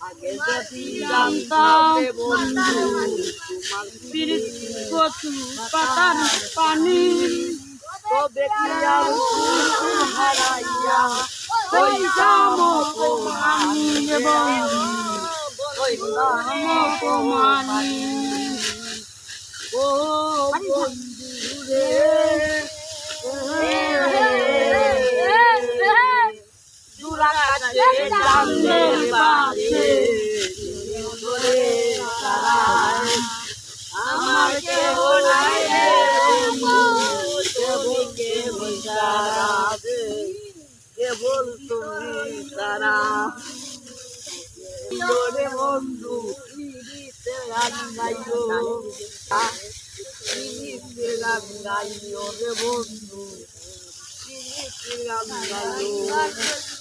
আগে যদি জানতাম বন্ধু তোমার পিরিত কচু পাতার পানি তবে কি আর হারাইয়া হইতাম অপমানি হইতাম অপমানি ও বন্ধু রে চাঁদের পাশে আমার কেহ নাই রে কেবল সারা কেবল তুমি সারা রে বন্ধু গান গাইও গান গাইও রে বন্ধু গান গাইও